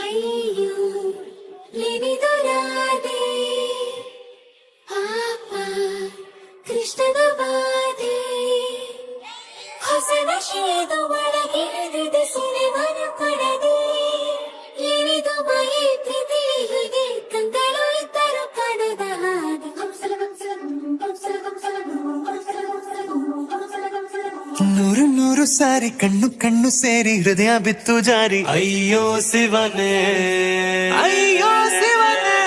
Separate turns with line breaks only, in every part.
ಅಯ್ಯೋ ಲಿನಿದುರಾದೆ ಪಾಪ ಕೃಷ್ಣನ ಬಾಧೆ ಹೊಸ ನಶೆಯದು ಒಳಗಿಳಿದಿದೆ ಸಿನೆಮನ ಕೊಡದೆ ಏನಿದು ಮೈತ್ರಿ ಹೀಗೆ ಕಂಗಳು ಇದ್ದರು ಕಾಣದ ಹಾಗೆ
ನೂರು ನೂರು ಸಾರಿ ಕಣ್ಣು ಕಣ್ಣು ಸೇರಿ ಹೃದಯ ಬಿತ್ತು ಜಾರಿ ಅಯ್ಯೋ ಶಿವನೇ ಅಯ್ಯೋ ಶಿವನೇ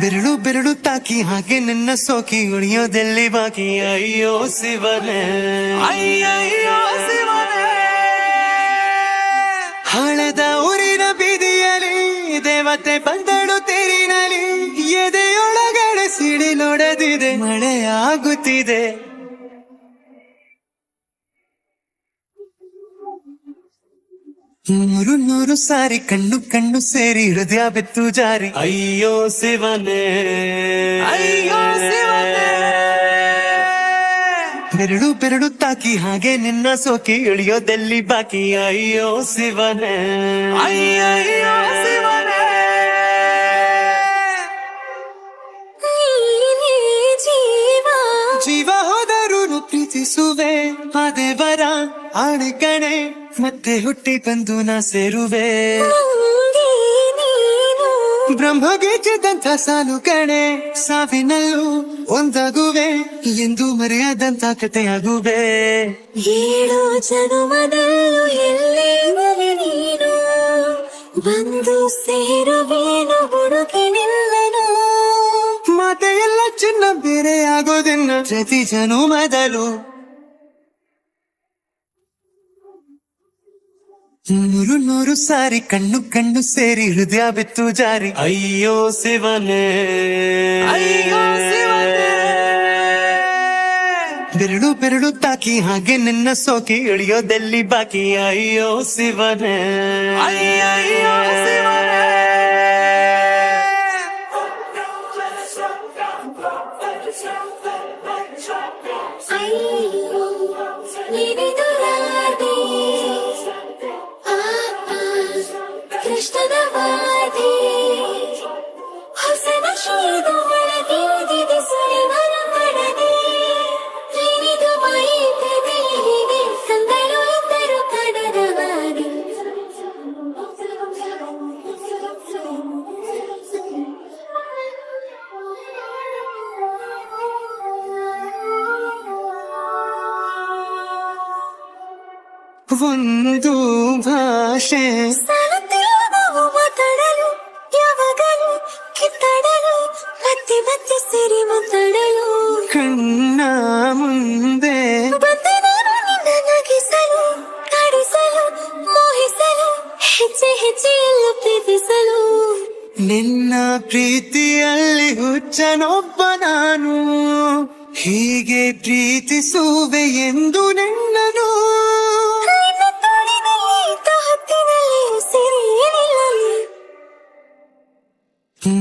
ಬೆರಳು ಬೆರಳು ತಾಕಿ ಹಾಗೆ ನಿನ್ನ ಸೋಕಿ ಉಳಿಯೋದೆಲ್ಲಿ ಬಾಕಿ ಅಯ್ಯೋ ಶಿವನೇ ಅಯ್ಯಯ್ಯೋ ಶಿವನೇ ಹಳದ ಊರಿನ ಬೀದಿಯಲ್ಲಿ ದೇವತೆ ಬಂದಳು ತೇರಿನಲ್ಲಿ ಎದೆಯೊಳಗಡೆ ಸಿಡಿಲೊಡೆದಿದೆ ಮಳೆಯಾಗುತ್ತಿದೆ ನೂರು ನೂರು ಸಾರಿ ಕಣ್ಣು ಕಣ್ಣು ಸೇರಿ ಹೃದಯ ಬಿತ್ತು ಜಾರಿ ಅಯ್ಯೋ ಶಿವನೇ ಅಯ್ಯೋ ಶಿವನೇ ಬೆರಳು ಬೆರಳು ತಾಕಿ ಹಾಗೆ ನಿನ್ನ ಸೋಕಿ ಇಳಿಯೋದೆಲ್ಲಿ ಬಾಕಿ ಅಯ್ಯೋ ಶಿವನೇ ಅಯ್ಯಯ್ಯೋ ಶಿವನೇ ಜೀವ ಹೋದರೂ ಪ್ರೀತಿಸುವೆ ಅದೇ ಬರ ಆಣೆ ಕಣೆ ಮತ್ತೆ ಹುಟ್ಟಿ ಬಂದು ನಾ ಸೇರುವೆ ಬ್ರಹ್ಮಗೀಚಿದಂಥ ಸಾಲು ಕಣೆ ಸಾವಿನಲ್ಲೂ ಒಂದಾಗುವೆ ಎಂದು ಮರೆಯದಂತ ಕಥೆಯಾಗುವೆ
ಏಳು ಜನುಮದಲ್ಲೂ ಎಲ್ಲೇ ನೀನು ಬಂದು ಸೇರುವೇನು ಹುಡುಕಿ ನಿಲ್ಲನು
ಮಾತೆ ಎಲ್ಲ ಚಿನ್ನ ಬೇರೆ ಆಗೋದನ್ನ ಪ್ರತಿ ಜನುಮದಲ್ಲೂ ನೂರು ನೂರು ಸಾರಿ ಕಣ್ಣು ಕಣ್ಣು ಸೇರಿ ಹೃದಯ ಬಿತ್ತು ಜಾರಿ ಅಯ್ಯೋ ಶಿವನೇ ಅಯ್ಯೋ ಶಿವನೇ ಬೆರಳು ಬೆರಳು ತಾಕಿ ಹಾಗೆ ನಿನ್ನ ಸೋಕಿ ಇಳಿಯೋದೆಲ್ಲಿ ಬಾಕಿ ಅಯ್ಯೋ ಶಿವನೇ ಅಯ್ಯಯ್ಯೋ ಶಿವನೇ
ಅಯ್ಯೋ ಲಿನಿದುರಾದೆ ಕೃಷ್ಣನ ಬಾಧೆ ಹೊಸ ನಶೆಯದು ಒಳಗಿಳಿದಿದೆ ಸಿನೆಮನ ಕೊಡದೆ ಏನಿದು ಮೈತ್ರಿ ಹೀಗೆ ಕಂಗಳು ಇದ್ದರು ಕಾಣದ ಹಾಗೆ
ಒಂದು ಭಾಷೆ
ಸಾಲುತ್ತಿಲ್ಲದವು ಮಾತಾಡಲು ಯಾವಾಗಲೂ ಕಿತ್ತಾಡಲು ಮತ್ತೆ ಮತ್ತೆ ಸೇರಿ ಮಾತಾಡಲು
ಕಣ್ಣ ಮುಂದೆ
ಬಂದೆ ನಾನು ನಿನ್ನ ನಗಿಸಲು ಕಾಡಿಸಲು ಮೋಹಿಸಲು ಹೆಜ್ಜೆ ಹೆಜ್ಜೆಯಲ್ಲೂ ಪ್ರೀತಿಸಲು
ನಿನ್ನ ಪ್ರೀತಿಯಲ್ಲಿ ಹುಚ್ಚನೊಬ್ಬ ನಾನು ಹೀಗೆ ಪ್ರೀತಿಸುವೆ ಎಂದು ನಿನ್ನನು
ನಿನ್ನ ತೋಳಿನಲ್ಲಿ ಹೊತ್ತಿನಲ್ಲಿ ಸಿರಿಯಲಿಲ್ಲ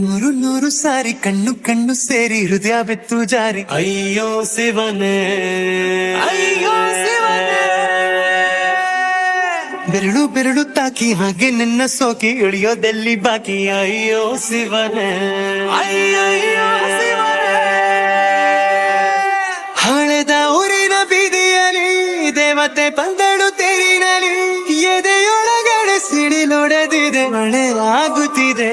ನೂರು ನೂರು ಸಾರಿ ಕಣ್ಣು ಕಣ್ಣು ಸೇರಿ ಹೃದಯ ಬಿತ್ತು ಜಾರಿ ಅಯ್ಯೋ ಶಿವನೇ ಅಯ್ಯೋ ಶಿವನೇ ಬೆರಳು ಬೆರಳು ತಾಕಿ ಹಾಗೆ ನಿನ್ನ ಸೋಕಿ ಇಳಿಯೋದೆಲ್ಲಿ ಬಾಕಿ ಅಯ್ಯೋ ಶಿವನೇ ಅಯ್ಯಯ್ಯೋ ಶಿವನೇ ಹಳೆದ ಊರಿನ ಬೀದಿಯಲ್ಲಿ ದೇವತೆ ಬಂದಳು ತೇರಿನಲ್ಲಿ ಎದೆಯೊಳಗಡೆ ಸಿಡಿಲೊಡೆದಿದೆ ಮಳೆಯಾಗುತ್ತಿದೆ